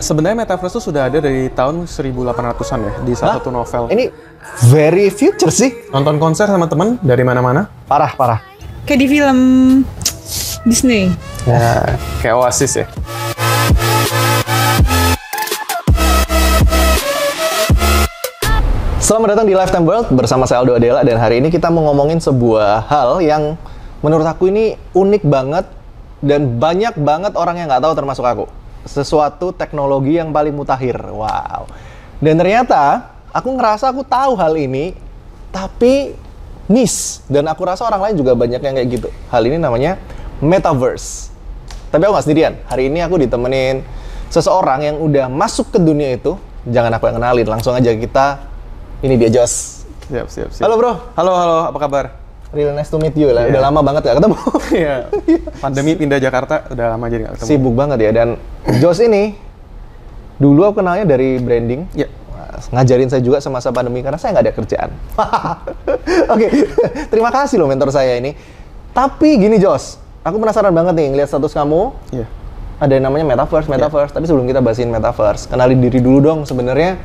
Sebenarnya Metaverse itu sudah ada dari tahun 1800-an ya, di salah satu novel. Ini very future sih. Nonton konser sama temen dari mana-mana. Parah, parah. Kayak di film Disney. Ya, kayak Oasis ya. Selamat datang di Lifetime World bersama saya Aldo Adela, dan hari ini kita mau ngomongin sebuah hal yang menurut aku ini unik banget dan banyak banget orang yang nggak tahu termasuk aku. Sesuatu teknologi yang paling mutakhir. Wow. Dan ternyata aku ngerasa aku tahu hal ini, tapi miss. Dan aku rasa orang lain juga banyak yang kayak gitu. Hal ini namanya Metaverse. Tapi aku nggak sendirian. Hari ini aku ditemenin seseorang yang udah masuk ke dunia itu. Jangan aku yang kenalin, langsung aja kita. Ini dia Jos. Siap. Halo bro. Halo, apa kabar? Really nice to meet you lah. Yeah. Udah lama banget gak ketemu. Iya. Pandemi pindah Jakarta, udah lama jadi gak ketemu. Sibuk banget ya. Dan Jos ini dulu aku kenalnya dari branding. Iya. Ngajarin saya juga semasa pandemi karena saya nggak ada kerjaan. Oke, terima kasih loh mentor saya ini. Tapi gini Jos, aku penasaran banget nih ngeliat status kamu. Iya. Ada yang namanya Metaverse. Tapi sebelum kita bahasin Metaverse, kenalin diri dulu dong sebenarnya.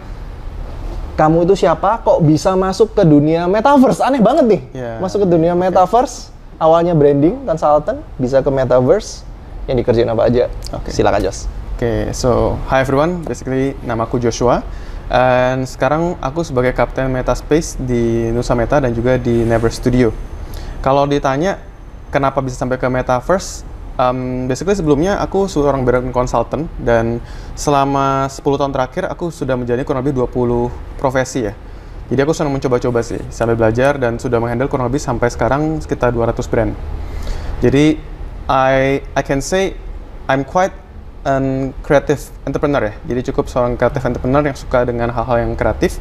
Kamu itu siapa? Kok bisa masuk ke dunia Metaverse? Aneh banget nih. Yeah. Masuk ke dunia Metaverse. Awalnya branding, consultant, bisa ke Metaverse. Yang dikerjain apa aja? Oke. Silakan Jos. Oke, so hi everyone. Basically namaku Joshua. Dan sekarang aku sebagai kapten Metaspace di Nusa Meta dan juga di Never Studio. Kalau ditanya kenapa bisa sampai ke Metaverse, basically sebelumnya aku seorang brand consultant dan selama 10 tahun terakhir aku sudah menjalani kurang lebih 20 profesi ya. Jadi aku senang mencoba-coba sih sambil belajar dan sudah menghandle kurang lebih sampai sekarang sekitar 200 brand. Jadi I can say I'm quite an creative entrepreneur ya. Jadi cukup seorang creative entrepreneur yang suka dengan hal-hal yang kreatif,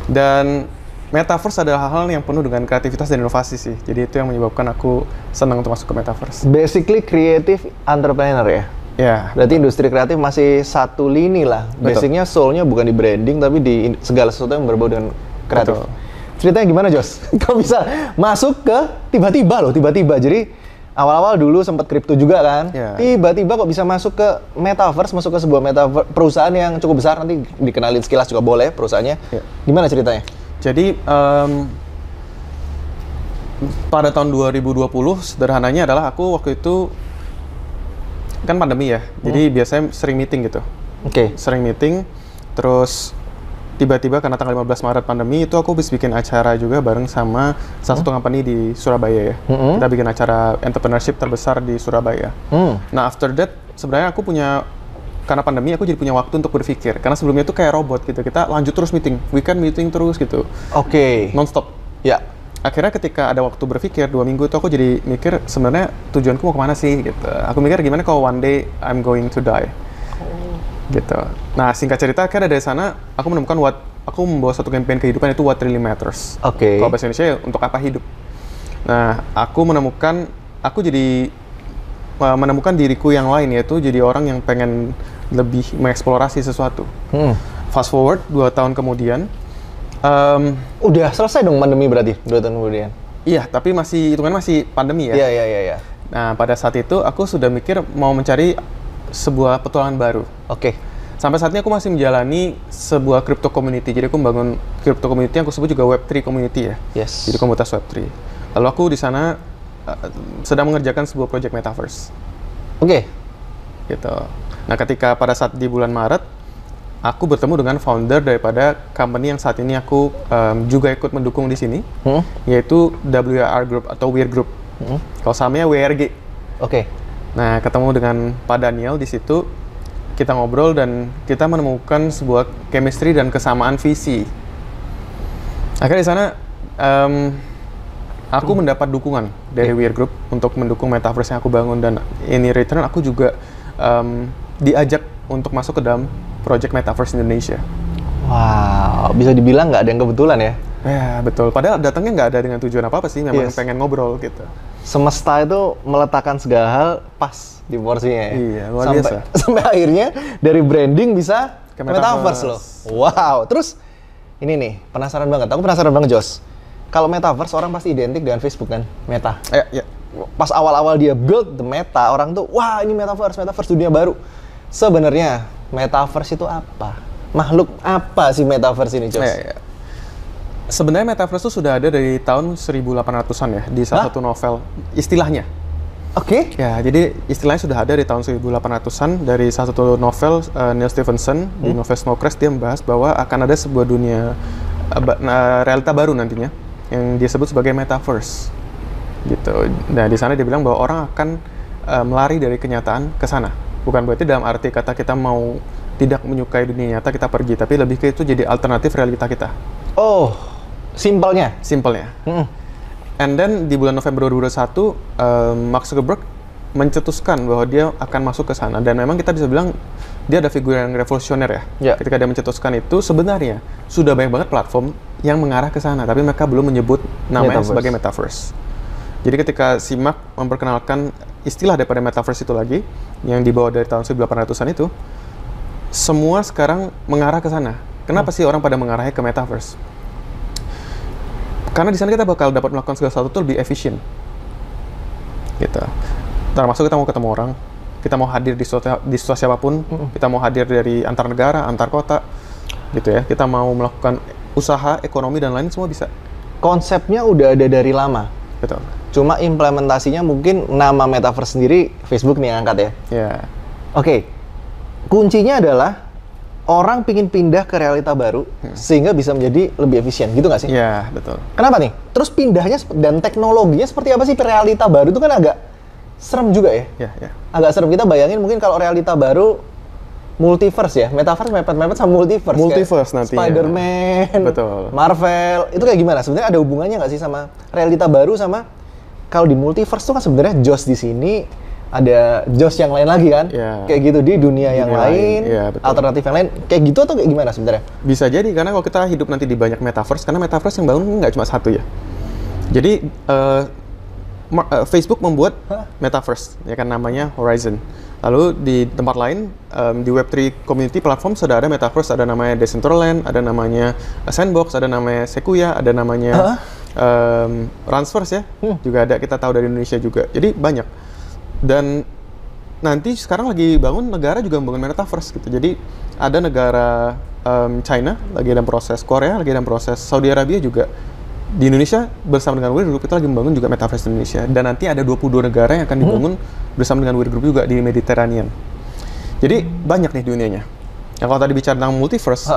dan Metaverse adalah hal-hal yang penuh dengan kreativitas dan inovasi sih. Jadi itu yang menyebabkan aku senang untuk masuk ke Metaverse. Basically creative entrepreneur ya? Ya. Berarti industri kreatif masih satu lini lah. Basicnya soul-nya bukan di branding, tapi di segala sesuatu yang berbau dengan kreatif. Betul. Ceritanya gimana Jos? Kau bisa masuk ke tiba-tiba. Jadi awal-awal dulu sempat kripto juga kan? Ya. Tiba-tiba kok bisa masuk ke Metaverse, masuk ke sebuah perusahaan yang cukup besar. Nanti dikenalin sekilas juga boleh perusahaannya. Ya. Gimana ceritanya? Jadi pada tahun 2020 sederhananya adalah aku waktu itu kan pandemi ya. Jadi biasanya sering meeting gitu. Oke. Sering meeting, terus tiba-tiba karena tanggal 15 Maret pandemi itu aku habis bikin acara juga bareng sama salah satu company di Surabaya ya. Kita bikin acara entrepreneurship terbesar di Surabaya. Nah, after that sebenarnya aku punya, karena pandemi aku jadi punya waktu untuk berpikir. Karena sebelumnya itu kayak robot gitu. Kita lanjut terus meeting, weekend meeting terus gitu. Oke. Non-stop. Ya. Akhirnya ketika ada waktu berpikir 2 minggu itu aku jadi mikir sebenarnya tujuanku mau kemana sih gitu. Aku mikir gimana kalau one day I'm going to die. Gitu. Nah, singkat cerita akhirnya dari sana aku menemukan aku membawa satu campaign kehidupan itu what really matters. Oke. Kalau bahasa Indonesia ya, untuk apa hidup. Nah, aku menemukan diriku yang lain, yaitu jadi orang yang pengen lebih mengeksplorasi sesuatu. Fast forward 2 tahun kemudian, Udah selesai dong pandemi berarti 2 tahun kemudian. iya, tapi hitungannya masih pandemi ya. Iya. Nah, pada saat itu aku sudah mikir mau mencari sebuah petualangan baru. Oke. Sampai saat ini aku masih menjalani sebuah crypto community. Jadi aku membangun crypto community yang aku sebut juga Web3 community ya. Yes. Jadi komunitas Web3. Lalu aku di sana sedang mengerjakan sebuah project Metaverse. Oke. Gitu. Nah, ketika pada saat di bulan Maret, aku bertemu dengan founder daripada company yang saat ini aku juga ikut mendukung di sini, yaitu WR Group atau Weir Group. Kalau sahamnya WRG. Oke. Nah, ketemu dengan Pak Daniel di situ, kita ngobrol dan kita menemukan sebuah chemistry dan kesamaan visi. Akhirnya di sana aku mendapat dukungan dari Weir Group untuk mendukung Metaverse yang aku bangun, dan ini return aku juga diajak untuk masuk ke dalam project Metaverse Indonesia. Wow, bisa dibilang nggak ada yang kebetulan ya? Ya, betul. Padahal datangnya nggak ada dengan tujuan apa-apa sih, memang pengen ngobrol gitu. Semesta itu meletakkan segala hal pas di porsinya ya? Iya, luar biasa. Sampai akhirnya dari branding bisa Ke ke Metaverse loh. Wow, terus ini nih, penasaran banget. Aku penasaran banget, Jos. Kalau Metaverse, orang pasti identik dengan Facebook kan? Meta. Ya. Pas awal-awal dia build the Meta, orang tuh, wah ini Metaverse dunia baru. Sebenarnya Metaverse itu apa? Makhluk apa sih Metaverse ini, Jos? Ya. Sebenarnya Metaverse itu sudah ada dari tahun 1800-an ya, di salah satu novel istilahnya. Oke. Ya, jadi istilahnya sudah ada di tahun 1800-an dari salah satu novel Neil Stephenson di novel Snow Crash. Dia membahas bahwa akan ada sebuah dunia realita baru nantinya yang dia sebut sebagai Metaverse. Gitu. Nah, di sana dia bilang bahwa orang akan melari dari kenyataan ke sana. Bukan berarti dalam arti kata kita mau tidak menyukai dunia nyata kita pergi, tapi lebih ke itu jadi alternatif realita kita. Oh, simpelnya. Simpelnya. And then di bulan November 2021, Mark Zuckerberg mencetuskan bahwa dia akan masuk ke sana. Dan memang kita bisa bilang dia ada figur yang revolusioner ya. Yeah. Ketika dia mencetuskan itu, sebenarnya sudah banyak banget platform yang mengarah ke sana, tapi mereka belum menyebut namanya sebagai Metaverse. Jadi ketika si Mark memperkenalkan istilah daripada Metaverse itu lagi, yang dibawa dari tahun 1800-an itu, semua sekarang mengarah ke sana. Kenapa sih orang pada mengarahnya ke Metaverse? Karena di sana kita bakal dapat melakukan segala sesuatu itu lebih efisien. Gitu. Termasuk kita mau ketemu orang, kita mau hadir di situasi apapun, kita mau hadir dari antar negara, antar kota, gitu ya. Kita mau melakukan usaha, ekonomi dan lain semua bisa. Konsepnya udah ada dari lama. Betul. Cuma implementasinya mungkin nama Metaverse sendiri Facebook nih yang angkat ya. Ya. Oke. Kuncinya adalah orang pingin pindah ke realita baru sehingga bisa menjadi lebih efisien, gitu nggak sih? Iya, betul. Kenapa nih? Terus pindahnya dan teknologinya seperti apa sih? Realita baru itu kan agak serem juga ya? Iya. Agak serem. Kita bayangin mungkin kalau realita baru multiverse ya, Metaverse mepet-mepet sama multiverse. Multiverse nantinya. Spider-Man, Betul. Marvel, itu kayak gimana? Sebenarnya ada hubungannya nggak sih sama realita baru sama kalau di multiverse tuh kan sebenarnya Joss di sini ada Joss yang lain lagi kan? Ya. Kayak gitu di dunia yang lain, ya, betul. alternatif yang lain, kayak gitu atau kayak gimana sebenarnya? Bisa jadi karena kalau kita hidup nanti di banyak Metaverse, karena Metaverse yang bangun nggak cuma satu ya. Jadi Facebook membuat Metaverse, ya kan namanya Horizon. Lalu di tempat lain, di Web3 community platform sudah ada Metaverse, ada namanya Decentraland, ada namanya Sandbox, ada namanya Sequoia, ada namanya Transverse ya, juga ada, kita tahu dari Indonesia juga. Jadi banyak. Dan nanti sekarang lagi bangun negara juga membangun Metaverse gitu. Jadi ada negara China lagi dalam proses, Korea lagi dalam proses, Saudi Arabia juga. Di Indonesia bersama dengan Weir Group kita lagi membangun juga Metaverse Indonesia. Dan nanti ada 22 negara yang akan dibangun bersama dengan Weir Group juga di Mediterranean. Jadi banyak nih dunianya. Yang kalau tadi bicara tentang multiverse,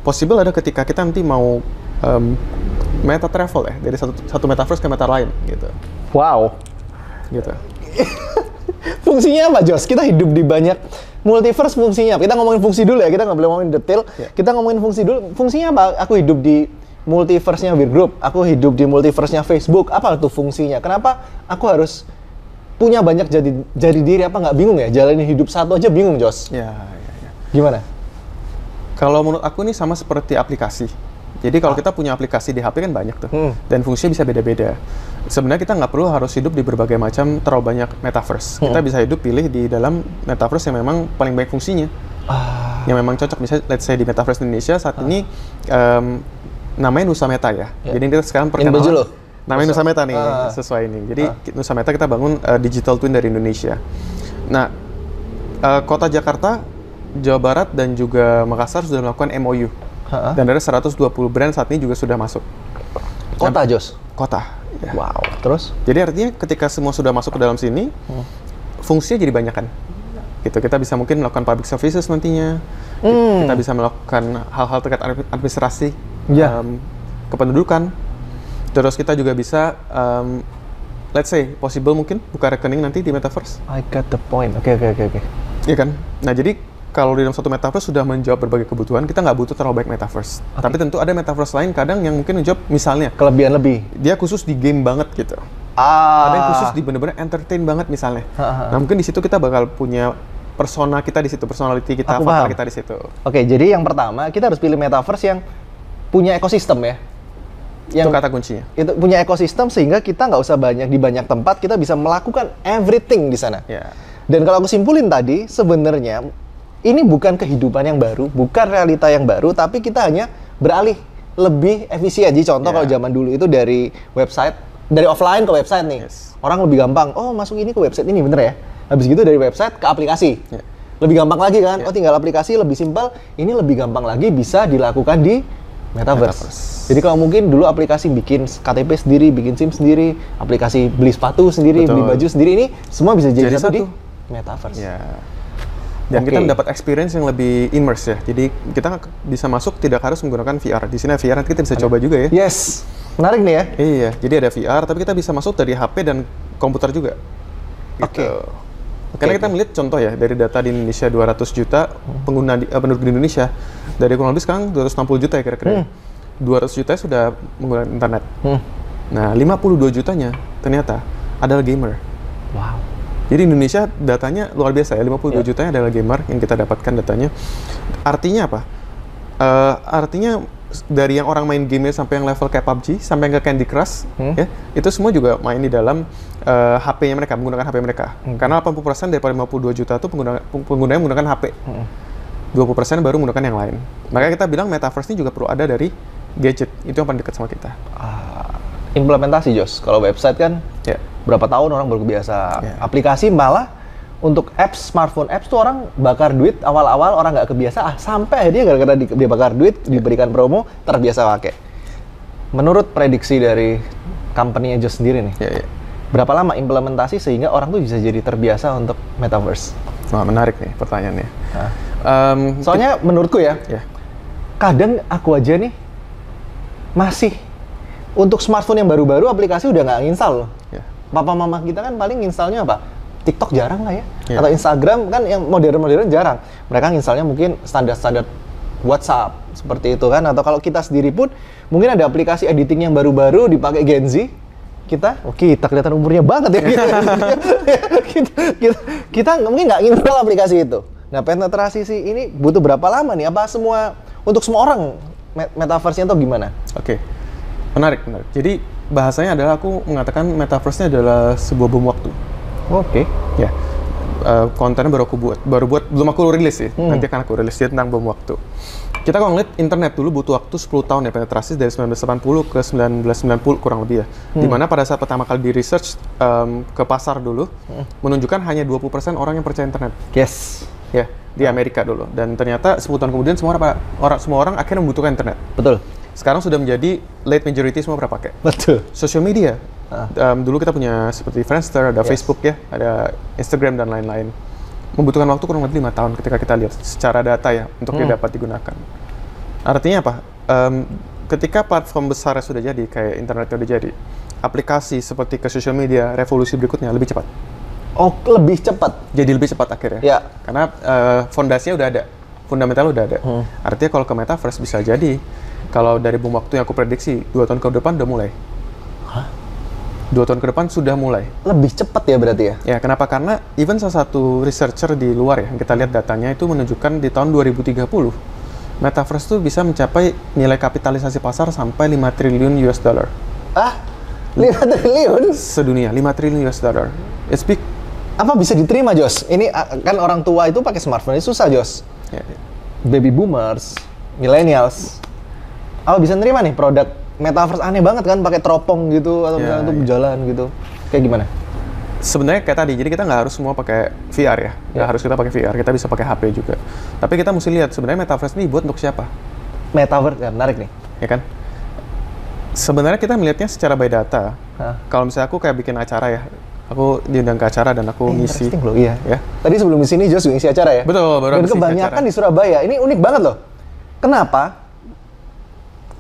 possible ada ketika kita nanti mau meta travel ya, dari satu metaverse ke meta lain gitu. Wow. Gitu. Fungsinya apa, Jos? Kita hidup di banyak multiverse, fungsinya apa? Kita ngomongin fungsi dulu ya, kita nggak boleh ngomongin detail. Kita ngomongin fungsi dulu. Fungsinya apa? Aku hidup di multiverse-nya Weir Group, aku hidup di multiverse-nya Facebook. Apa tuh fungsinya? Kenapa aku harus punya banyak jadi diri? Apa nggak bingung ya? Jalanin hidup satu aja bingung, Jos. Ya. Gimana? Kalau menurut aku ini sama seperti aplikasi. Jadi kalau kita punya aplikasi di HP kan banyak tuh, dan fungsinya bisa beda-beda. Sebenarnya kita nggak perlu harus hidup di berbagai macam terlalu banyak metaverse. Kita bisa hidup pilih di dalam metaverse yang memang paling baik fungsinya, yang memang cocok. Misalnya, let's say di metaverse Indonesia saat ini namanya Nusa Meta ya. Jadi kita sekarang perkenalan. Namanya Nusa Meta nih, sesuai ini. Jadi Nusa Meta kita bangun digital twin dari Indonesia. Nah, kota Jakarta, Jawa Barat dan juga Makassar sudah melakukan MOU. Dan ada 120 brand saat ini juga sudah masuk. Kota, Jos? Kota. Ya. Wow. Terus? Jadi artinya ketika semua sudah masuk ke dalam sini, fungsinya jadi banyak kan. Gitu. Kita bisa mungkin melakukan public services nantinya. Kita bisa melakukan hal-hal terkait administrasi, kependudukan. Terus kita juga bisa, let's say, possible mungkin buka rekening nanti di Metaverse. I got the point. Oke. Iya kan? Nah, jadi kalau di dalam satu Metaverse sudah menjawab berbagai kebutuhan, kita nggak butuh terlalu banyak Metaverse. Tapi tentu ada Metaverse lain kadang yang mungkin menjawab, misalnya kelebihan lebih. Dia khusus di game banget gitu. Ada yang khusus di bener-bener entertain banget misalnya. Nah, mungkin di situ kita bakal punya persona kita di situ, personality kita, avatar kita di situ. Oke, jadi yang pertama kita harus pilih Metaverse yang punya ekosistem ya. Itu kata kuncinya. Itu punya ekosistem sehingga kita nggak usah di banyak tempat, kita bisa melakukan everything di sana. Dan kalau aku simpulin tadi, sebenarnya ini bukan kehidupan yang baru, bukan realita yang baru, tapi kita hanya beralih lebih efisien. Jadi contoh kalau zaman dulu itu dari website, dari offline ke website nih. Orang lebih gampang, oh masuk ini ke website ini, bener ya? Habis gitu dari website ke aplikasi. lebih gampang lagi kan? Ya. Oh tinggal aplikasi lebih simpel, ini lebih gampang lagi bisa dilakukan di Metaverse. Jadi kalau mungkin dulu aplikasi bikin KTP sendiri, bikin SIM sendiri, aplikasi beli sepatu sendiri, Betul. beli baju sendiri, ini semua bisa jadi Jadi satu di satu. Metaverse. Ya. Dan Oke. kita mendapat experience yang lebih immerse ya. Jadi kita bisa masuk tidak harus menggunakan VR. Di sini VR nanti kita bisa coba juga ya. Yes, menarik nih ya. Iya, jadi ada VR, tapi kita bisa masuk dari HP dan komputer juga. Oke. Gitu. Karena kita melihat contoh ya, dari data di Indonesia 200 juta pengguna penduduk di Indonesia, dari kurang lebih sekarang 260 juta ya kira-kira. 200 juta sudah menggunakan internet. Nah, 52 jutanya ternyata adalah gamer. Wow. Jadi Indonesia datanya luar biasa ya, 52 Ya. jutanya adalah gamer yang kita dapatkan datanya. Artinya apa? Artinya dari yang orang main game sampai yang level kayak PUBG sampai ke Candy Crush ya, itu semua juga main di dalam HP-nya mereka, menggunakan HP mereka. Karena 80% daripada 52 juta itu penggunanya menggunakan HP. 20% baru menggunakan yang lain. Makanya kita bilang Metaverse ini juga perlu ada dari gadget. Itu yang paling dekat sama kita. Implementasi Jos, kalau website kan Ya. berapa tahun orang baru biasa. Ya. Aplikasi malah untuk apps, smartphone apps tuh orang bakar duit awal-awal orang nggak kebiasa, sampai akhirnya gara-gara dia bakar duit, diberikan promo, terbiasa pakai. Menurut prediksi dari company-nya Jos sendiri nih, Ya, ya. berapa lama implementasi sehingga orang tuh bisa jadi terbiasa untuk Metaverse? Wah, menarik nih pertanyaannya. Nah, soalnya menurutku ya, Ya. kadang aku aja nih masih untuk smartphone yang baru-baru aplikasi udah nggak nginstal loh. Ya. Papa mama kita kan paling installnya apa? TikTok jarang lah ya. Iya. Atau Instagram kan yang modern-modern jarang. Mereka installnya mungkin standar-standar WhatsApp seperti itu kan. Atau kalau kita sendiri pun mungkin ada aplikasi editing yang baru-baru dipakai Gen Z. Kita kelihatan umurnya banget ya. kita mungkin nggak install aplikasi itu. Nah penetrasi sih ini butuh berapa lama nih? Apa semua untuk semua orang metaverse-nya atau gimana? Oke, menarik. Jadi bahasanya adalah aku mengatakan metaverse-nya adalah sebuah bom waktu. Oke. Ya, kontennya baru buat, belum aku rilis sih. Nanti akan aku rilis dia tentang bom waktu. Kita kalau ngeliat internet dulu butuh waktu 10 tahun ya penetrasi dari 1980 ke 1990 kurang lebih ya. Dimana pada saat pertama kali di research ke pasar dulu, menunjukkan hanya 20% orang yang percaya internet. Yes. Ya, di Amerika dulu. Dan ternyata 10 tahun kemudian semua orang akhirnya membutuhkan internet. Betul. Sekarang sudah menjadi late majority semua pada pakai. Betul. Social media. Dulu kita punya seperti Friendster, ada Facebook ya, ada Instagram dan lain-lain. Membutuhkan waktu kurang lebih 5 tahun ketika kita lihat secara data ya untuk dia dapat digunakan. Artinya apa? Ketika platform besar sudah jadi, kayak internet udah jadi, aplikasi seperti ke social media, revolusi berikutnya lebih cepat. Oh, lebih cepat. Jadi lebih cepat akhirnya. Ya. Karena fondasinya udah ada, fundamental udah ada. Artinya kalau ke metaverse bisa jadi, kalau dari bom waktu yang aku prediksi 2 tahun ke depan udah mulai. 2 tahun ke depan sudah mulai. Lebih cepat ya berarti ya? Ya, kenapa? Karena even salah satu researcher di luar ya, yang kita lihat datanya itu menunjukkan di tahun 2030, metaverse itu bisa mencapai nilai kapitalisasi pasar sampai 5 triliun US dollar. Ah? 5 triliun? Sedunia, 5 triliun US dollar. It's big. Apa bisa diterima, Jos? Ini kan orang tua itu pakai smartphone ini susah, Jos. Ya, Baby boomers, millennials. Apa bisa nerima nih produk metaverse aneh banget kan, pakai teropong gitu atau misalnya untuk berjalan gitu. Kayak gimana? Sebenarnya kayak tadi, jadi kita nggak harus semua pakai VR ya. Nggak harus kita pakai VR, kita bisa pakai HP juga. Tapi kita mesti lihat sebenarnya metaverse ini buat untuk siapa, Metaverse ya, menarik nih. ya kan? Sebenarnya kita melihatnya secara by data. Hah? Kalau misalnya aku kayak bikin acara ya, aku diundang ke acara dan aku ngisi. Interesting loh, iya. Ya. Tadi sebelum di sini Jos ngisi acara ya? Betul, baru Dan habis isi kebanyakan acara. di Surabaya. Ini unik banget loh. Kenapa?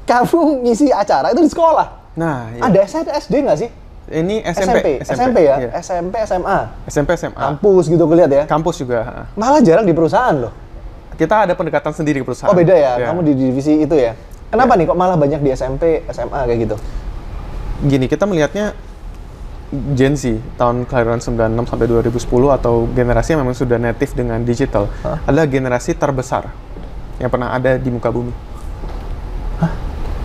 Kamu ngisi acara itu di sekolah. Nah, ya. Ada SD nggak sih? Ini SMP. SMP ya? Iya. SMP, SMA. SMP, SMA. Kampus gitu kulihat ya? Kampus juga. Malah jarang di perusahaan loh. Kita ada pendekatan sendiri ke perusahaan. Oh beda ya? Ya. Kamu di divisi itu ya? Kenapa nih kok malah banyak di SMP, SMA kayak gitu? Gini, kita melihatnya Gen Z tahun kelahiran 96 sampai 2010 atau generasi yang memang sudah native dengan digital adalah generasi terbesar yang pernah ada di muka bumi.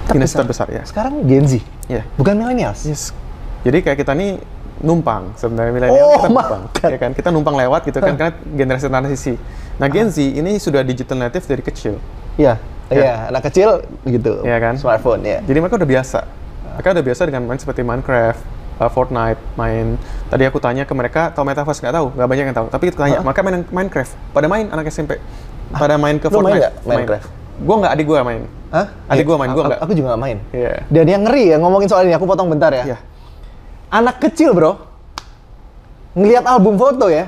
Generasi terbesar ya. Sekarang Gen Z? Ya. Bukan millennials? Yes. Jadi kayak kita nih numpang sebenarnya milenial Oh, kita numpang, my God. ya kan? Kita numpang lewat gitu kan karena generasi transisi. Nah, Gen Z ini sudah digital native dari kecil. Iya, Ya. iya, anak kecil gitu. Iya kan? Smartphone ya. Jadi mereka udah biasa. Mereka udah biasa dengan main seperti Minecraft, Fortnite, main. Tadi aku tanya ke mereka, tahu Metaverse nggak tahu, nggak banyak yang tahu. Tapi itu tanya, mereka main Minecraft. Pada main anak SMP, pada main ke Lu main Fortnite. nggak Minecraft? Gue nggak, adik gue main. Hah? Adik gue main, gue nggak. Aku juga nggak main. Iya. Dan yang ngeri ya ngomongin soal ini, aku potong bentar ya. Iya. Anak kecil bro, ngelihat album foto ya,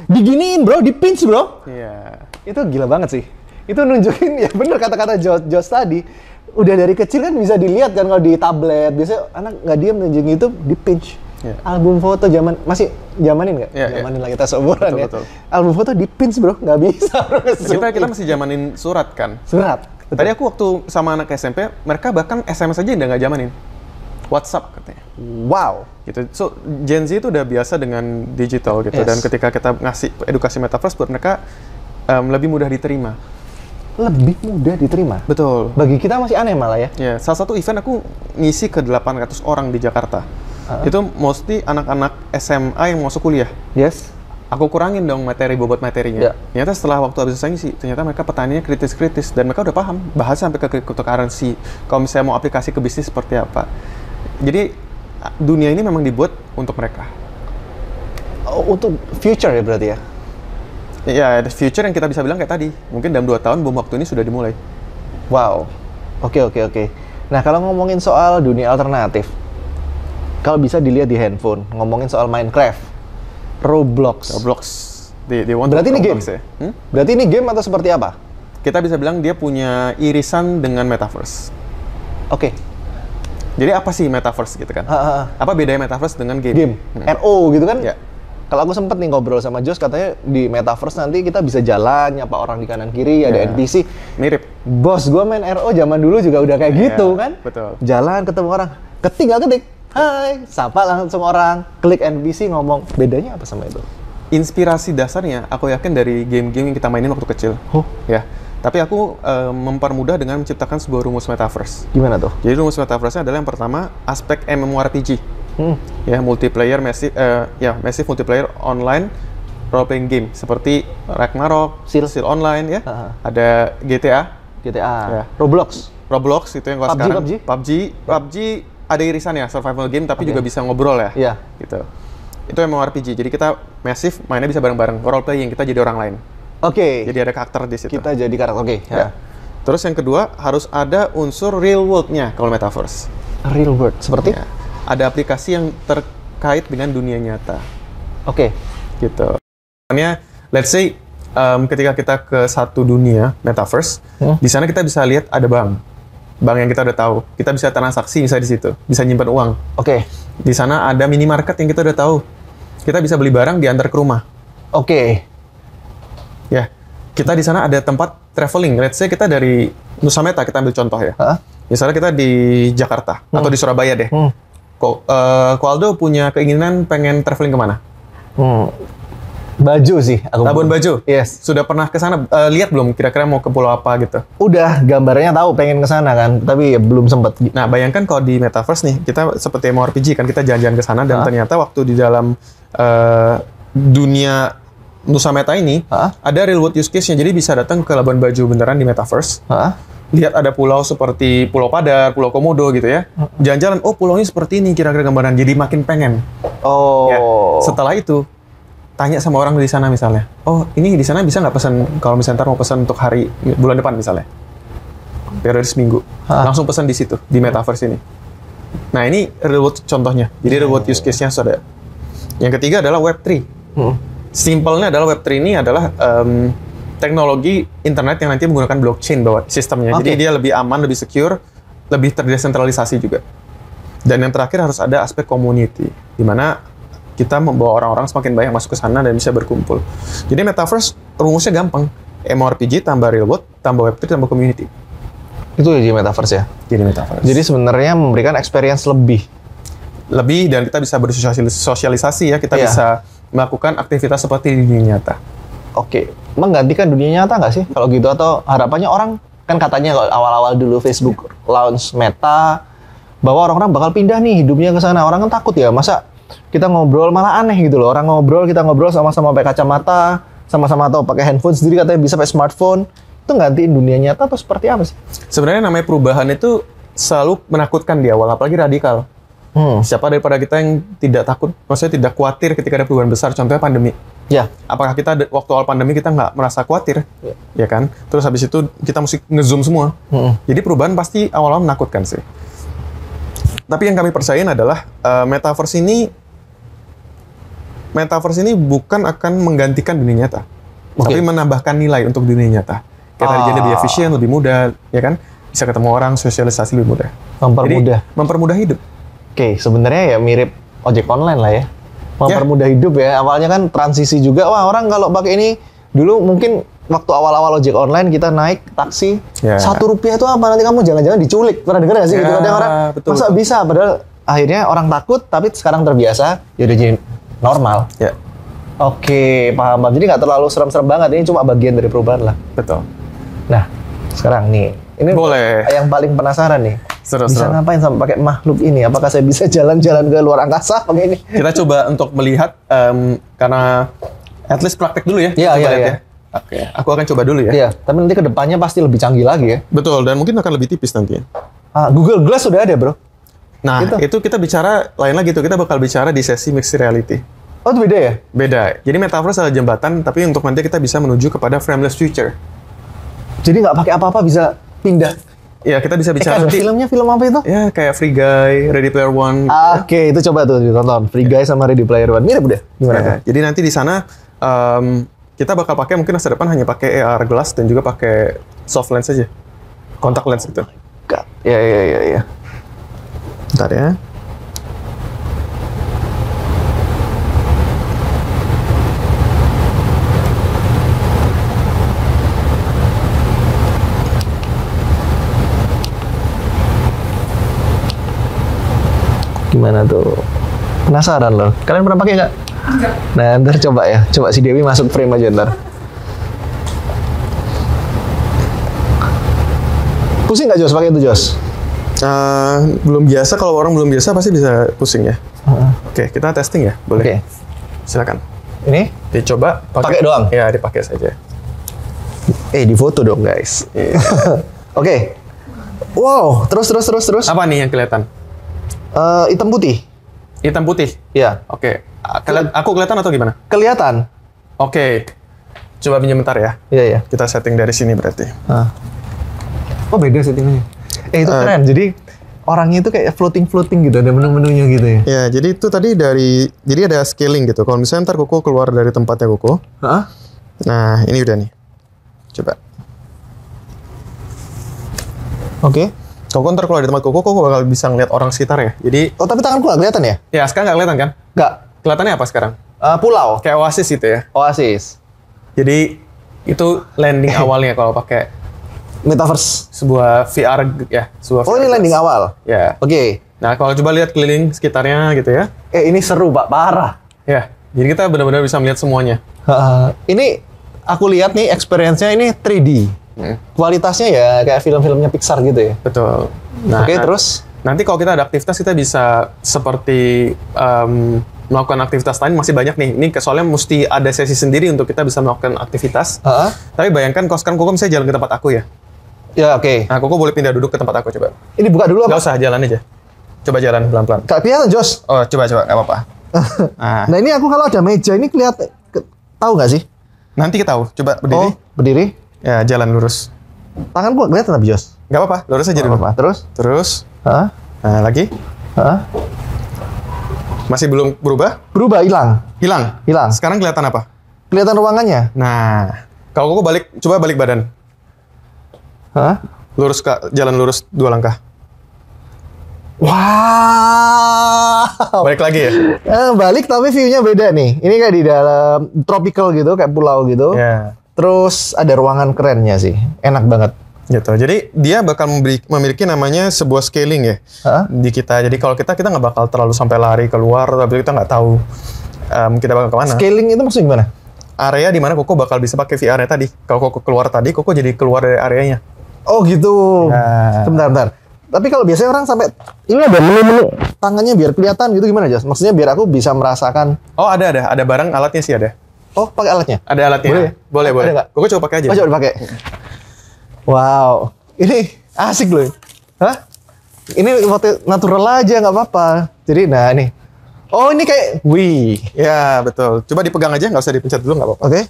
diginiin bro, dipinch bro. Iya. Itu gila banget sih. Itu nunjukin ya bener kata-kata Jos tadi. Udah dari kecil kan bisa dilihat kan kalau di tablet. Biasanya anak nggak diem nunjukin YouTube, dipinch. Iya. Album foto masih zamanin nggak? Iya, iya. Zamanin lah kita seumuran ya. Betul. Album foto dipinch bro, nggak bisa bro. Kita masih zamanin surat kan. Surat. Tadi aku waktu sama anak SMP, mereka bahkan SMS aja udah nggak zamanin. WhatsApp katanya. Wow. Gitu. So Gen Z itu udah biasa dengan digital gitu. Yes. Dan ketika kita ngasih edukasi metaverse buat mereka lebih mudah diterima. Lebih mudah diterima. Betul. Bagi kita masih aneh malah ya. Ya, salah satu event aku ngisi ke 800 orang di Jakarta. Itu mostly anak-anak SMA yang masuk kuliah. Yes. Aku kurangin dong bobot materinya. Ya. Ternyata setelah waktu habis selesai ngisi, ternyata mereka pertanyaannya kritis-kritis dan mereka udah paham bahas sampai ke cryptocurrency. Kalau misalnya mau aplikasi ke bisnis seperti apa. Jadi dunia ini memang dibuat untuk mereka. Oh, untuk future ya berarti ya. Ya, the future yang kita bisa bilang kayak tadi. Mungkin dalam 2 tahun bom waktu ini sudah dimulai. Wow. Oke. Nah, kalau ngomongin soal dunia alternatif, kalau bisa dilihat di handphone, ngomongin soal Minecraft, Roblox. They want Berarti ini game? Roblox, ya? Berarti ini game atau seperti apa? Kita bisa bilang dia punya irisan dengan metaverse. Oke. Jadi apa sih metaverse gitu kan? Apa bedanya metaverse dengan game? Game. RO gitu kan? Ya. Kalau aku sempet nih ngobrol sama Jos, katanya di metaverse nanti kita bisa jalan, nyapa orang di kanan kiri, ada Ya. NPC. Mirip. Bos gua main RO zaman dulu juga udah kayak gitu Ya, kan? betul. Jalan ketemu orang, nggak ketik. Hai, sapa langsung orang, klik NPC ngomong. Bedanya apa sama itu? Inspirasi dasarnya aku yakin dari game-game yang kita mainin waktu kecil. Oh, Ya. Tapi aku mempermudah dengan menciptakan sebuah rumus metaverse. gimana tuh? Jadi rumus metaverse-nya adalah yang pertama aspek MMORPG. Ya, multiplayer massive multiplayer online role playing game seperti Ragnarok, Seal Online ya. Ada GTA, GTA, Ya. Roblox. Roblox itu yang kalau PUBG, sekarang PUBG ada irisannya survival game tapi juga bisa ngobrol ya. Iya. Gitu. Itu MMORPG. Jadi kita massive mainnya bisa bareng-bareng. Role playing kita jadi orang lain. Oke. Jadi ada karakter di situ. Kita jadi karakter. Oke. Ya. Terus yang kedua harus ada unsur real world-nya kalau metaverse. Real world. Seperti? Ya. Ada aplikasi yang terkait dengan dunia nyata. Oke. Gitu. Misalnya, let's say ketika kita ke satu dunia metaverse, di sana kita bisa lihat ada bank yang kita udah tahu. Kita bisa transaksi misalnya di situ, bisa nyimpan uang. Oke. Di sana ada minimarket yang kita udah tahu. Kita bisa beli barang diantar ke rumah. Oke. Ya. Kita di sana ada tempat traveling. Let's say kita dari Nusa Meta, kita ambil contoh ya. Misalnya kita di Jakarta atau di Surabaya deh. Ko Aldo punya keinginan pengen traveling kemana? Baju sih. Aku Labuan Bajo? Yes. Sudah pernah ke sana? Lihat belum kira-kira mau ke pulau apa gitu? Udah gambarnya tahu pengen ke sana kan, tapi ya belum sempet. Nah, bayangkan kalau di metaverse nih, kita seperti MMORPG kan, kita jalan-jalan ke sana dan ternyata waktu di dalam dunia Nusa Meta ini ada real world use case-nya. Jadi bisa datang ke Labuan Bajo beneran di metaverse. Lihat ada pulau seperti Pulau Padar, Pulau Komodo gitu ya. Jalan-jalan, oh pulau ini seperti ini kira-kira gambaran. Jadi makin pengen. Oh. Ya. Setelah itu tanya sama orang di sana misalnya, oh ini di sana bisa nggak pesan kalau misalnya ntar mau pesan untuk hari bulan depan misalnya, periode seminggu, langsung pesan di situ di metaverse ini. Nah ini real world contohnya, jadi real world use case-nya sudah. Yang ketiga adalah Web3. Simpelnya adalah Web3 ini adalah teknologi internet yang nanti menggunakan blockchain bahwa sistemnya, jadi dia lebih aman, lebih secure, lebih terdesentralisasi juga. Dan yang terakhir harus ada aspek community, di mana kita membawa orang-orang semakin banyak masuk ke sana dan bisa berkumpul. Jadi metaverse rumusnya gampang. MMORPG tambah real world, tambah Web3, tambah community. Itu jadi metaverse ya? Jadi metaverse. Jadi sebenarnya memberikan experience lebih. Lebih, dan kita bisa bersosialisasi ya. Kita bisa melakukan aktivitas seperti di dunia nyata. Oke. Menggantikan dunia nyata nggak sih? Kalau gitu, atau harapannya orang, kan katanya kalau awal-awal dulu Facebook launch Meta, bahwa orang-orang bakal pindah nih hidupnya ke sana. Orang kan takut ya, masa kita ngobrol malah aneh gitu loh. Orang ngobrol, kita ngobrol sama-sama pakai kacamata, sama-sama atau pakai handphone sendiri, katanya bisa pakai smartphone. Itu gantiin dunia nyata atau seperti apa sih? Sebenarnya namanya perubahan itu selalu menakutkan di awal, apalagi radikal. Siapa daripada kita yang tidak takut, maksudnya tidak khawatir ketika ada perubahan besar, contohnya pandemi. Ya. Apakah kita waktu awal pandemi kita nggak merasa khawatir, ya kan? Terus habis itu kita mesti nge-zoom semua. Jadi perubahan pasti awal-awal menakutkan sih. Tapi yang kami percayain adalah metaverse ini bukan akan menggantikan dunia nyata, tapi menambahkan nilai untuk dunia nyata. Kita jadi lebih efisien, lebih mudah, ya kan? Bisa ketemu orang, sosialisasi lebih mudah. Mempermudah hidup. Oke, sebenarnya ya mirip ojek online lah ya. Mempermudah hidup ya. Awalnya kan transisi juga. Wah, orang kalau pakai ini dulu mungkin waktu awal-awal ojek online kita naik taksi Rp1 itu apa? Nanti kamu jangan-jangan diculik. Pernah dengar nggak sih? Gitu ada orang masa bisa? Padahal akhirnya orang takut, tapi sekarang terbiasa. Ya udah jadi normal. Ya. Oke, paham. Jadi nggak terlalu serem-serem banget. Ini cuma bagian dari perubahan lah. Betul. Nah, sekarang nih, ini boleh. Yang paling penasaran nih. Seru. Bisa ngapain sampai pakai makhluk ini? Apakah saya bisa jalan-jalan ke luar angkasa pakai ini? Kita coba untuk melihat karena at least praktek dulu ya. Iya. Oke, aku akan coba dulu ya. Iya, tapi nanti ke depannya pasti lebih canggih lagi ya. Betul, dan mungkin akan lebih tipis nanti. Google Glass sudah ada, bro. Nah, itu kita bicara lain lagi tuh. Kita bakal bicara di sesi mixed reality. Oh, itu beda ya? Beda. Jadi metaverse adalah jembatan, tapi untuk nanti kita bisa menuju kepada frameless future. Jadi nggak pakai apa-apa bisa pindah. Ya, kita bisa bicara nanti. Filmnya film apa itu? Ya, kayak Free Guy, Ready Player One. Oke, itu coba tuh ditonton. Free Guy sama Ready Player One. Mirip udah. Gimana tuh? Jadi nanti di sana kita bakal pakai mungkin masa depan hanya pakai AR glass dan juga pakai soft lens aja. Kontak lens gitu. Ya. Bentar ya. Gimana tuh? Penasaran loh. Kalian pernah pakai nggak? Enggak. Nah, ntar coba ya. Coba si Dewi masuk frame aja ntar. Pusing nggak Jos pakai itu Jos? Belum biasa. Kalau orang belum biasa pasti bisa pusing ya. Oke, kita testing ya. Boleh. Silakan. Ini? Dicoba. Pakai doang? Ya, dipakai saja. Di foto dong guys. Oke. Wow. Terus. Apa nih yang kelihatan? Hitam putih. Hitam putih? Iya. Oke. Aku kelihatan atau gimana? Kelihatan. Oke. Coba pinjam bentar ya. Iya. Kita setting dari sini berarti. Oh, beda settingnya. Itu keren. Jadi orangnya itu kayak floating gitu. Ada menu-menunya gitu ya. Ya, jadi itu tadi jadi ada scaling gitu. Kalau misalnya ntar Koko keluar dari tempatnya Koko. Nah, ini udah nih. Coba. Oke. Koko ntar keluar dari tempat Koko bakal bisa ngeliat orang sekitar ya. Jadi, tapi tanganku nggak kelihatan ya? ya sekarang nggak kelihatan kan? Nggak. Kelihatannya apa sekarang? Pulau. Kayak oasis gitu ya. Oasis. Jadi, itu landing awalnya kalau pakai Metaverse. sebuah VR ya. Oh, ini landing awal? Ya. Oke. Nah, kalau coba lihat keliling sekitarnya gitu ya. Ini seru, Pak. Parah. Ya, jadi kita benar-benar bisa melihat semuanya. Ini aku lihat nih experience-nya ini 3D. Kualitasnya ya kayak film-filmnya Pixar gitu ya. Betul. Nah, Oke, terus? Nanti kalau kita ada aktivitas, kita bisa seperti melakukan aktivitas lain masih banyak nih. Ini soalnya mesti ada sesi sendiri untuk kita bisa melakukan aktivitas. Tapi bayangkan kalau sekarang Koko misalnya jalan ke tempat aku ya. Ya, oke. Nah, Koko boleh pindah duduk ke tempat aku coba. Ini buka dulu apa? Nggak usah, jalan aja. Coba jalan pelan-pelan. Gak kelihatan, Jos. Oh, coba, nggak apa-apa. Nah, ini aku kalau ada meja ini kelihatan, tahu nggak sih? Nanti kita tahu. Coba berdiri. Oh, berdiri. Ya, jalan lurus. Tanganku nggak kelihatan tapi, Jos. Nggak apa-apa, lurus aja dulu. Terus. Nah, lagi. Masih belum berubah? Berubah, hilang. Hilang. Sekarang kelihatan apa? Kelihatan ruangannya. Nah, kalau Koko coba balik badan. Lurus jalan lurus 2 langkah. Wow. Balik lagi ya? Balik tapi view-nya beda nih. Ini kayak di dalam tropical gitu, kayak pulau gitu. Ya. Terus ada ruangan kerennya sih. Enak banget. Gitu. Jadi dia bakal memiliki namanya sebuah scaling ya di kita. Jadi kalau kita nggak bakal terlalu sampai lari keluar, tapi kita nggak tahu kita bakal kemana. Scaling itu maksudnya gimana? Area di mana Koko bakal bisa pakai VR-nya tadi. Kalau Koko keluar tadi, Koko jadi keluar dari areanya. Oh gitu. Bentar. Tapi kalau biasanya orang sampai ini ada menu-menu tangannya biar kelihatan gitu gimana, Jas? Maksudnya biar aku bisa merasakan. Oh, ada barang alatnya sih ada. Oh, pakai alatnya? Ada alatnya. Boleh. Ada nggak? Koko coba pakai aja. Coba dipakai. Wow, ini asik loh. Ini foto natural aja nggak apa-apa. Jadi nah ini. Oh ini kayak wih. Ya, betul. Coba dipegang aja, nggak usah dipencet dulu, nggak apa-apa. Oke.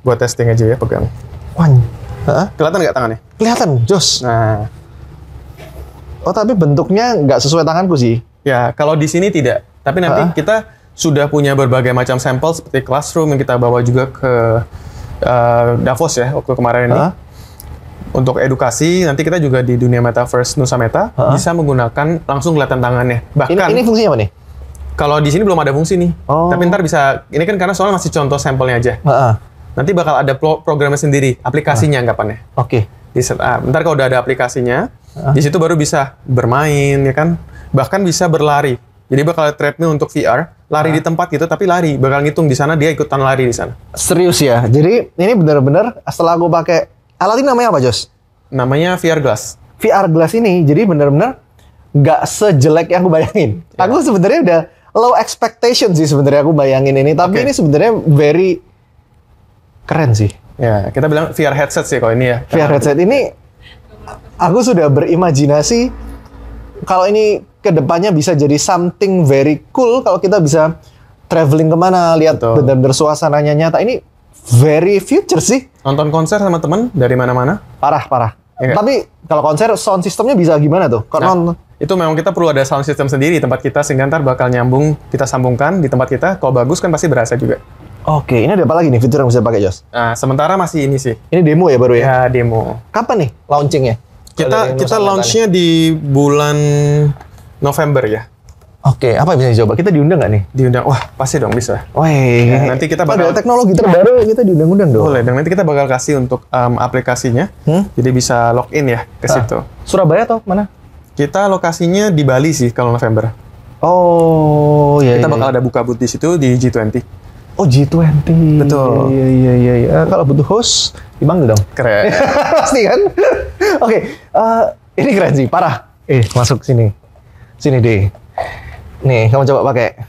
Buat testing aja ya, pegang. Wah. Hah? Kelihatan nggak tangannya? Kelihatan, jos. Nah, Oh tapi bentuknya nggak sesuai tanganku sih. ya kalau di sini tidak. Tapi nanti kita sudah punya berbagai macam sampel seperti Classroom yang kita bawa juga ke Davos ya, waktu kemarin ini. Untuk edukasi, nanti kita juga di dunia Metaverse Nusa Meta bisa menggunakan langsung kelihatan tangannya. Bahkan Ini fungsinya apa nih? kalau di sini belum ada fungsi nih. Oh. Tapi ntar bisa, ini kan karena soalnya masih contoh sampelnya aja. Nanti bakal ada programnya sendiri, aplikasinya anggapannya. Oke. Di setup. Ntar kalau udah ada aplikasinya, di situ baru bisa bermain, ya kan? Bahkan bisa berlari. Jadi bakal ada treadmill untuk VR, lari di tempat gitu, tapi lari. Bakal ngitung di sana, dia ikutan lari di sana. Serius ya? Jadi ini benar-benar setelah aku pakai alat ini namanya apa, Jos? Namanya VR Glass. VR Glass ini jadi benar-benar nggak sejelek yang aku bayangin. Aku sebenarnya udah low expectation sih sebenarnya aku bayangin ini, tapi ini sebenarnya very keren sih. Ya, kita bilang VR headset sih kalau ini ya. VR headset ini aku sudah berimajinasi kalau ini kedepannya bisa jadi something very cool kalau kita bisa traveling kemana, lihat benar-benar suasananya nyata. Ini very future sih. Nonton konser sama temen dari mana-mana. Parah. Ya, tapi kalau konser sound systemnya bisa gimana tuh? Nah, itu memang kita perlu ada sound system sendiri di tempat kita sehingga ntar bakal nyambung, kita sambungkan di tempat kita. Kalau bagus kan pasti berasa juga. Oke, ini ada apa lagi nih fitur yang bisa pakai, Jos? Nah, sementara masih ini sih. Ini demo ya baru ya? Ya, demo. Kapan nih launchingnya? Kita launchnya di bulan November ya. Oke, apa yang bisa dicoba? Kita diundang nggak nih? Diundang, wah pasti dong bisa. Wih, Nanti kita bakal ada teknologi terbaru, kita diundang-undang dong. boleh, dan nanti kita bakal kasih untuk aplikasinya, jadi bisa login ya ke situ. Surabaya atau mana? Kita lokasinya di Bali sih kalau November. Oh, iya. Kita bakal ada buka booth di situ di G20. Oh, G20. Betul. Iya. Kalau butuh host, dipanggil dong. Keren. Pasti kan? Oke, ini keren sih, parah. Masuk sini. Sini deh. Nih, kamu coba pakai.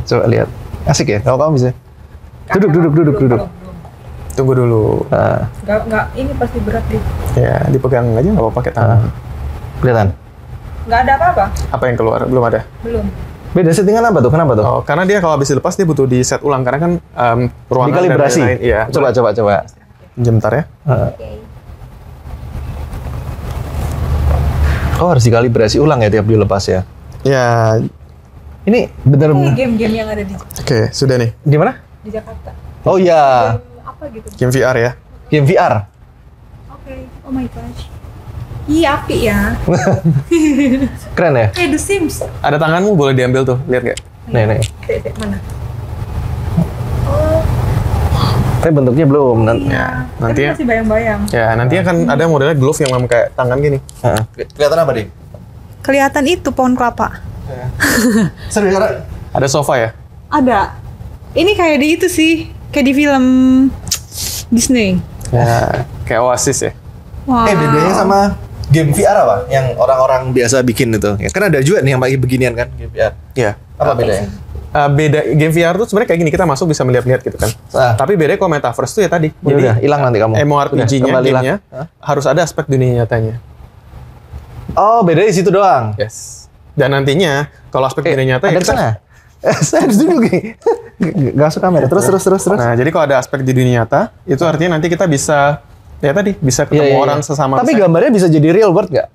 Coba lihat. Asik ya? Kalau kamu bisa. Duduk. Tunggu dulu. Nggak, ini pasti berat deh. Ya, dipegang aja nggak apa-apa pakai tangan. Kelihatan? Nggak ada apa-apa? Apa yang keluar? Belum ada. Belum. Beda settingan apa tuh? Kenapa tuh? Oh, karena dia kalau habis dilepas dia butuh di set ulang karena kan ruangan dan Dikalibrasi. lain-lain. Iya. Coba. Bentar ya. Oh, harus dikalibrasi ulang ya tiap dilepas ya. Ya. Ini benar-benar. Game-game yang ada di Oke, sudah nih. Di mana? di Jakarta. Oh iya, Apa gitu? Game VR ya. game VR. Oke. Oh my gosh. Iya, api ya. Keren ya? Kayak The Sims. Ada tanganmu boleh diambil tuh, lihat nggak? Nih. Kayak mana? Tapi bentuknya belum. Ya, Tapi nanti ya. masih bayang-bayang. Ya, nanti akan ada modelnya glove yang memang kayak tangan gini. Kelihatan apa deh? Kelihatan itu pohon kelapa. Serius cara? Ada sofa ya? Ada. Ini kayak di itu sih, kayak di film Disney. Ya, kayak Oasis ya. Wah. Bedanya sama game VR apa? Yang orang-orang biasa bikin itu. Ya, kan ada juga nih yang pakai beginian kan, game VR. Iya. Apa bedanya? Beda game VR tuh sebenarnya kayak gini, kita masuk bisa melihat-lihat gitu kan. Tapi bedanya kalau metaverse tuh ya tadi. Ya udah, hilang nanti kamu. MMORPG-nya, Udah, kembalilah. gamenya harus ada aspek dunia nyatanya. Oh, beda di situ doang. Yes. Dan nantinya kalau aspek dunia nyata ada ya di sana. Saya harus duduk nih. Gak masuk kamera. Terus. Nah, jadi kalau ada aspek di dunia nyata, itu artinya nanti kita bisa ya tadi bisa ketemu orang sesama. Tapi gambarnya bisa jadi real world nggak?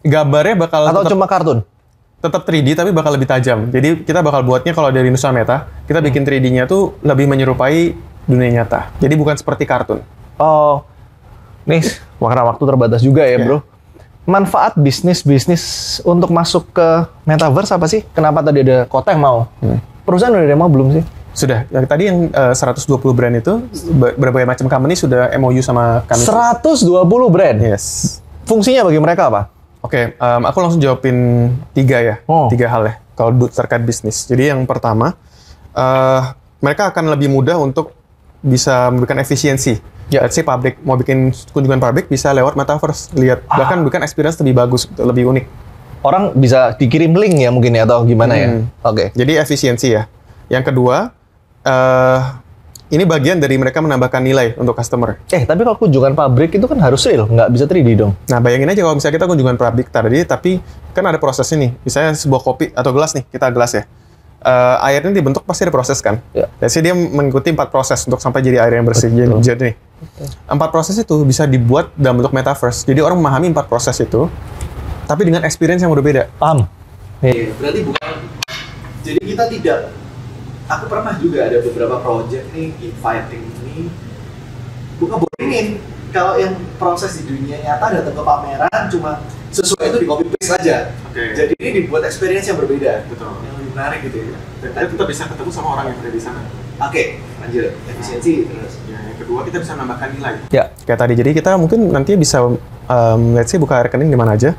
Gambarnya bakal Atau cuma kartun? tetap 3D tapi bakal lebih tajam. Jadi kita bakal buatnya kalau dari Nusa Meta, kita bikin 3D-nya tuh lebih menyerupai dunia nyata. Jadi bukan seperti kartun. Oh, nih karena waktu terbatas juga ya, bro. Manfaat bisnis untuk masuk ke metaverse apa sih? Kenapa tadi ada kota yang mau? Perusahaan udah ada yang mau belum sih? Sudah. Yang tadi yang 120 brand itu berbagai macam company sudah MOU sama kami. 120 brand. Yes. Fungsinya bagi mereka apa? Oke, aku langsung jawabin 3 ya. 3 hal ya kalau terkait bisnis. Jadi yang pertama, mereka akan lebih mudah untuk bisa memberikan efisiensi. Let's say pabrik, mau bikin kunjungan pabrik bisa lewat metaverse, lihat. Bahkan bikin experience lebih bagus, lebih unik. Orang bisa dikirim link ya mungkin ya, atau gimana ya? Oke. Jadi efisiensi ya. Yang kedua, ini bagian dari mereka menambahkan nilai untuk customer. Tapi kalau kunjungan pabrik itu kan harus real, nggak bisa 3D dong. Nah, bayangin aja kalau misalnya kita kunjungan pabrik tadi, tapi kan ada proses ini. Misalnya sebuah kopi atau gelas nih, kita gelas ya. Airnya dibentuk pasti ada proses kan. Ya. Jadi dia mengikuti 4 proses untuk sampai jadi air yang bersih. Jadi nih, 4 proses itu bisa dibuat dalam bentuk metaverse. Jadi orang memahami 4 proses itu, tapi dengan experience yang berbeda. Paham? Berarti bukan. Jadi kita tidak. Aku pernah juga ada beberapa project nih inviting ini bukan boringin. Kalau yang proses di dunia nyata datang ke pameran cuma sesuai itu di copy paste aja. Jadi ini dibuat experience yang berbeda. Betul. Yang lebih menarik gitu ya. Dan kita bisa ketemu sama orang yang ada di sana. Lanjut. Efisiensi terus. Ya, yang kedua kita bisa menambahkan nilai. Ya. Kayak tadi, jadi kita mungkin nanti bisa, let's say buka rekening di mana aja.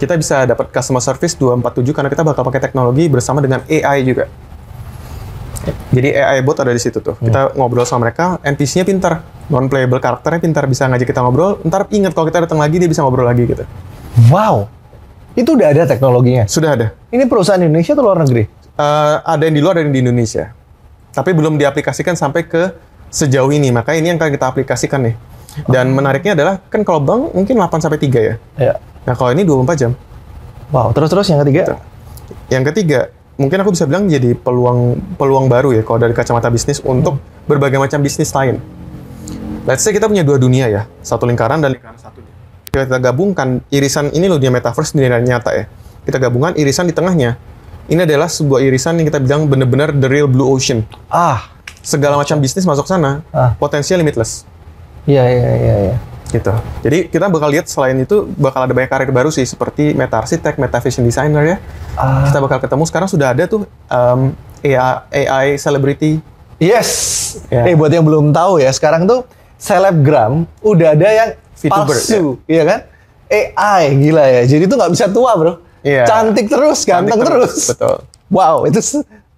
Kita bisa dapat customer service 247 karena kita bakal pakai teknologi bersama dengan AI juga. Jadi AI bot ada di situ tuh. Kita ngobrol sama mereka, NPC-nya pintar, non-playable karakternya pintar, bisa ngajak kita ngobrol. Ntar ingat kalau kita datang lagi dia bisa ngobrol lagi gitu. Wow, itu udah ada teknologinya. Sudah ada. Ini perusahaan Indonesia atau luar negeri? Ada yang di luar, ada yang di Indonesia. Tapi belum diaplikasikan sampai ke sejauh ini. Maka ini yang akan kita aplikasikan nih. Dan menariknya adalah kan kalau bank mungkin 8-3 ya. Ya. Nah kalau ini 24 jam. Wow, terus yang ketiga? Yang ketiga, mungkin aku bisa bilang jadi peluang baru ya kalau dari kacamata bisnis untuk berbagai macam bisnis lain. Let's say kita punya 2 dunia ya, satu lingkaran dan lingkaran satu. Kita gabungkan irisan ini loh, dia metaverse, dunia nyata ya. Kita gabungkan irisan di tengahnya. Ini adalah sebuah irisan yang kita bilang benar-benar the real blue ocean. Segala macam bisnis masuk sana, potensinya limitless. Iya. Gitu. Jadi kita bakal lihat selain itu bakal ada banyak karir baru sih, seperti meta arsitek, meta fashion designer ya. Kita bakal ketemu, sekarang sudah ada tuh AI celebrity. Yes. Ya. Buat yang belum tahu ya, sekarang tuh selebgram udah ada yang VTuber, palsu, iya kan? AI, gila ya. Jadi tuh nggak bisa tua, bro. Iya. Cantik terus, ganteng terus. Betul. Wow, itu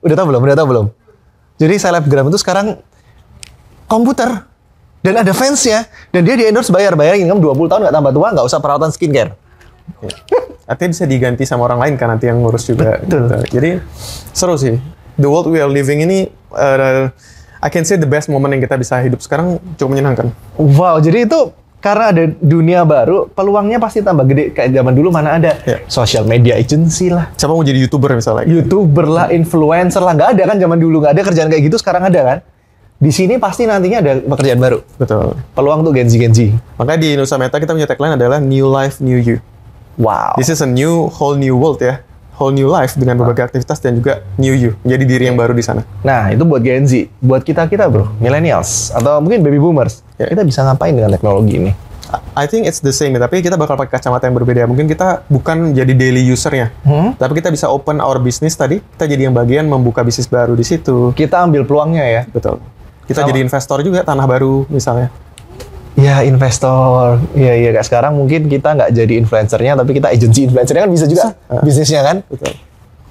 udah tahu belum? Jadi selebgram itu sekarang komputer. Dan ada fansnya, dan dia di-endorse bayar-bayarin, kamu 20 tahun nggak tambah tua, nggak usah perawatan skincare. Artinya bisa diganti sama orang lain kan nanti yang ngurus juga. Betul. Gitu. Jadi seru sih. The world we are living ini, I can say the best moment yang kita bisa hidup sekarang cukup menyenangkan. Wow, jadi itu karena ada dunia baru, peluangnya pasti tambah gede. Kayak zaman dulu mana ada social media agency lah. Siapa mau jadi YouTuber misalnya? YouTuber lah, influencer lah, nggak ada kan zaman dulu, nggak ada kerjaan kayak gitu, sekarang ada kan? Di sini pasti nantinya ada pekerjaan baru. Betul. Peluang tuh Gen Z. Makanya di Nusa Meta kita punya tagline adalah New Life, New You. Wow. This is a whole new world ya. Whole new life dengan berbagai aktivitas dan juga new you. Jadi diri yang baru di sana. Nah, itu buat Gen Z. Buat kita bro, millennials. Atau mungkin baby boomers. Kita bisa ngapain dengan teknologi ini? I think it's the same, tapi kita bakal pakai kacamata yang berbeda. Mungkin kita bukan jadi daily usernya, tapi kita bisa open our business tadi. Kita jadi yang bagian membuka bisnis baru di situ. Kita ambil peluangnya ya. Betul. Kita jadi investor juga, tanah baru misalnya. Ya, investor. Iya, kayak sekarang mungkin kita nggak jadi influencernya, tapi kita agency influencernya kan bisa juga bisnisnya kan. Betul.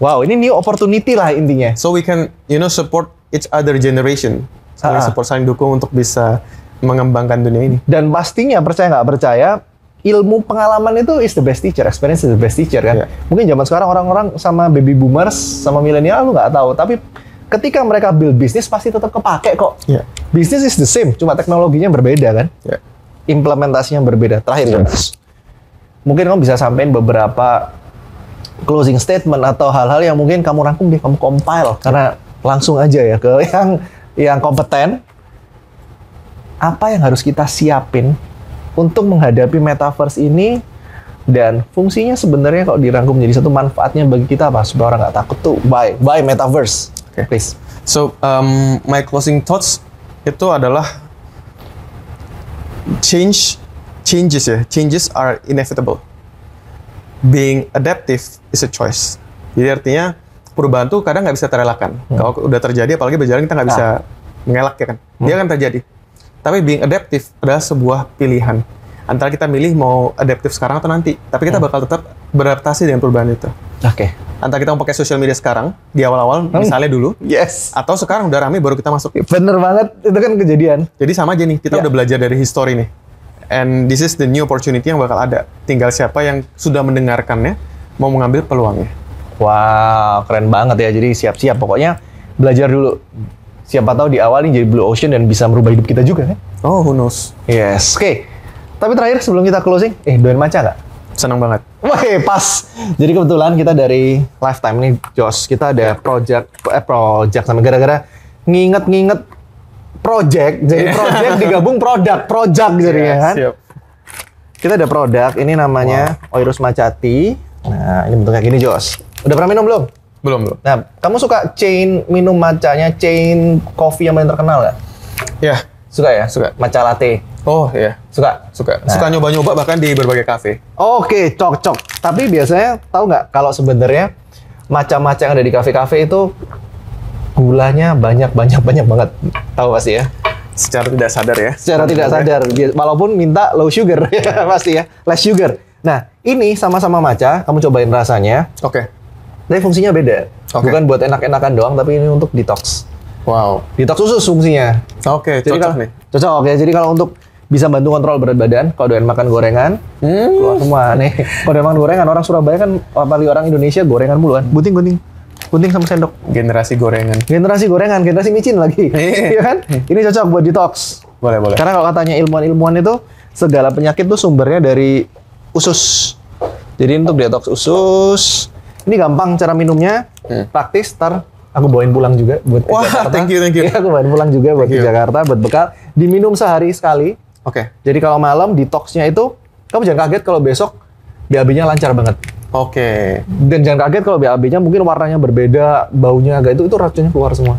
Wow, ini new opportunity lah intinya. So we can, support each other generation. Support saling dukung untuk bisa mengembangkan dunia ini. Dan pastinya, percaya nggak percaya, ilmu pengalaman itu is the best teacher, experience is the best teacher kan. Mungkin zaman sekarang orang-orang sama baby boomers, sama milenial lu nggak tahu, tapi ketika mereka build bisnis pasti tetap kepake kok. Bisnis is the same, cuma teknologinya berbeda kan. Implementasinya berbeda. Terakhir guys, mungkin kamu bisa sampaikan beberapa closing statement atau hal-hal yang mungkin kamu rangkum deh, kamu compile karena langsung aja ya ke yang kompeten. Apa yang harus kita siapin untuk menghadapi metaverse ini, dan fungsinya sebenarnya kalau dirangkum menjadi satu, manfaatnya bagi kita apa supaya orang nggak takut tuh buy metaverse. Okay, please. So, my closing thoughts itu adalah changes are inevitable. Being adaptive is a choice. Jadi artinya perubahan tuh kadang nggak bisa terelakkan. Kalau udah terjadi, apalagi berjalan, kita nggak bisa mengelak ya kan. Dia akan terjadi. Tapi being adaptive adalah sebuah pilihan. Antara kita milih mau adaptif sekarang atau nanti. Tapi kita bakal tetap beradaptasi dengan perubahan itu. Oke. Antara kita mau pakai social media sekarang, di awal-awal, misalnya dulu. Yes. Atau sekarang udah rame baru kita masuk. Bener banget, itu kan kejadian. Jadi sama aja nih, kita udah belajar dari history nih. And this is the new opportunity yang bakal ada. Tinggal siapa yang sudah mendengarkannya, mau mengambil peluangnya. Wow, keren banget ya. Jadi siap-siap. Pokoknya belajar dulu. siapa tahu di awal ini jadi blue ocean dan bisa merubah hidup kita juga kan? Oh, who knows? Yes, oke. Tapi terakhir sebelum kita closing, doain matcha nggak? Senang banget. Wah, pas. Jadi kebetulan kita dari Lifetime nih, Josh, kita ada project sama gara-gara nginget project, jadi project digabung project jadinya kan. Siap. Kita ada produk, ini namanya Oirus Matcha Tea. Nah, ini bentuknya gini, Josh. Udah pernah minum belum? Belum. Nah, kamu suka chain minum matchanya, chain coffee yang paling terkenal nggak? Ya. Suka ya? Suka. Matcha latte. Oh, iya. Suka? Suka. Nah. Suka nyoba-nyoba bahkan di berbagai kafe. Oke, cocok. Tapi biasanya tahu nggak kalau sebenarnya matcha-matcha yang ada di kafe-kafe itu gulanya banyak banget. Tahu pasti ya? Secara tidak sadar ya. Secara tidak sadar, walaupun minta low sugar ya pasti ya, less sugar. Nah, ini sama-sama matcha, kamu cobain rasanya. Oke. Tapi fungsinya beda. Oke. Bukan buat enak-enakan doang, tapi ini untuk detox. Wow. Detox usus fungsinya. Oke, Jadi cocok kalau- nih. Cocok ya. Jadi kalau untuk bisa bantu kontrol berat badan, kalau doyan makan gorengan, keluar semua nih. Kalau doyan makan gorengan, orang Surabaya kan, apalagi orang Indonesia gorengan mulu kan. Gunting sama sendok. Generasi gorengan. Generasi gorengan, generasi micin lagi. Iya kan? Ini cocok buat detox. Boleh. Karena kalau katanya ilmuwan-ilmuwan itu, segala penyakit tuh sumbernya dari usus. Jadi untuk detox usus, ini gampang cara minumnya, praktis, ntar aku bawain pulang juga buat ke Wah, Jakarta. thank you. Iya, aku bawain pulang juga buat ke Thank you. Jakarta, buat bekal. Diminum sehari sekali. Oke. Jadi kalau malam detoxnya itu, kamu jangan kaget kalau besok BAB-nya lancar banget. Oke. Dan jangan kaget kalau BAB-nya mungkin warnanya berbeda, baunya agak itu racunnya keluar semua.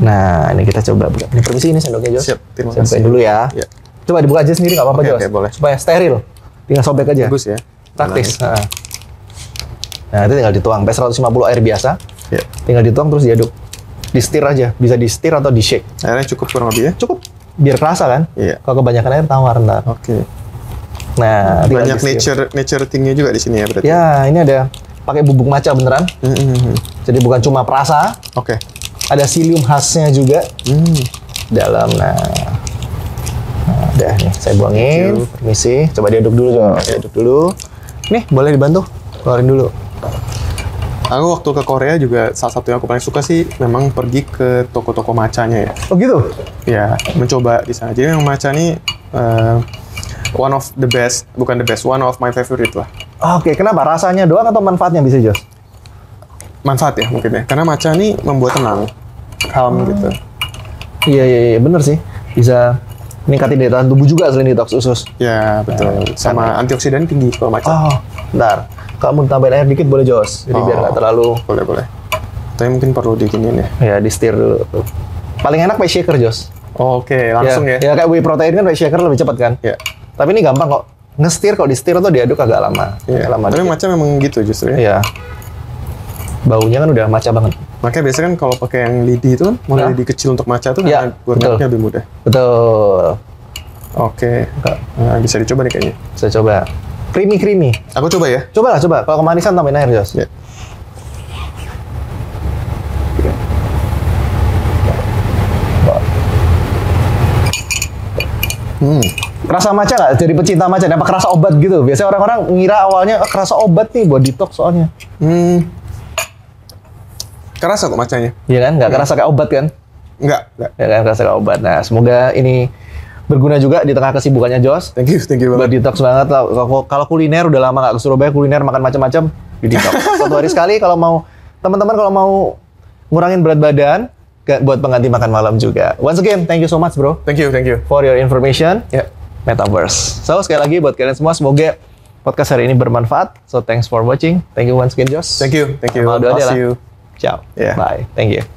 Nah, ini kita coba buka. Ini permisi, ini sendoknya, Jos. Siap, terima Saya bukain kasih. dulu ya. Iya. Coba dibuka aja sendiri, nggak apa-apa, Oke, Jos. oke, boleh. Supaya steril. Tinggal sobek aja. Bagus ya. Praktis. Nah, itu tinggal dituang. P150 air biasa. Ya. Tinggal dituang terus diaduk. Di-stir aja. Bisa di-stir atau di-shake. Airnya cukup kurang lebih ya. Cukup. Biar kerasa kan? Iya. Kalau kebanyakan air tawar ntar. Oke. Nah, tinggal Banyak di-stir. nature thing-nya juga di sini ya berarti. Ya, ini ada pakai bubuk matcha beneran. Jadi bukan cuma perasa, Oke. ada psyllium khasnya juga dalam. Nah, udah nih saya buangin. Permisi, coba diaduk dulu, diaduk dulu. Nih, boleh dibantu? Keluarin dulu. Aku waktu ke Korea juga salah satu yang aku paling suka sih memang pergi ke toko-toko matchanya ya. Oh gitu? Ya, mencoba di sana. Jadi yang matcha ini one of the best, bukan the best, one of my favorite lah. Oke, kenapa? Rasanya doang atau manfaatnya bisa, Jos? Manfaat ya mungkin ya. Karena matcha ini membuat tenang, calm gitu. Iya, bener sih. Bisa meningkatin daya tahan tubuh juga selain detox usus. Ya, betul. Sama antioksidan tinggi kalau matcha. Oh, bentar. Kalau mau tambahin air dikit boleh, Jos. Jadi biar nggak terlalu. Boleh. Tapi mungkin perlu diginiin ya. Ya, di-stir dulu. Paling enak pakai shaker, Jos. Oke, langsung ya. Ya, kayak whey protein kan pakai shaker lebih cepat kan? Ya. Tapi ini gampang kok. Nge-stir kok di-stir tuh diaduk agak lama. Iya. Agak lama Tapi dikit. matcha memang gitu justru ya. Iya. Baunya kan udah matcha banget. Makanya biasanya kan kalau pakai yang lidi itu kan, mulai Ya. lidi kecil untuk matcha tuh Ya, gorengannya lebih mudah. Betul. Oke. Nah, bisa dicoba nih kayaknya. Saya coba. Creamy. Aku coba ya. Coba. Kalau kemanisan tambahin air, Jos. Ya. Kerasa matcha nggak? Jadi pecinta matcha, apa kerasa obat gitu? Biasanya orang-orang ngira awalnya kerasa obat nih buat detox soalnya. Kerasa kok matchanya. Iya kan? Nggak kerasa kayak obat kan? Enggak. Ya kan, kerasa kayak obat. Nah, semoga ini berguna juga di tengah kesibukannya Jos. Thank you Buat banget. detox banget lah. Kalau kuliner udah lama nggak ke Surabaya, kuliner makan macam-macam di detox. Satu hari sekali kalau mau teman-teman kalau mau ngurangin berat badan buat pengganti makan malam juga. Once again, thank you so much bro Thank you. for your information. Ya. Metaverse. So sekali lagi buat kalian semua semoga podcast hari ini bermanfaat. So thanks for watching. Thank you once again Jos. Thank you. Sama Aldo I'll Adela. see you. Ciao. Yeah. Bye. Thank you.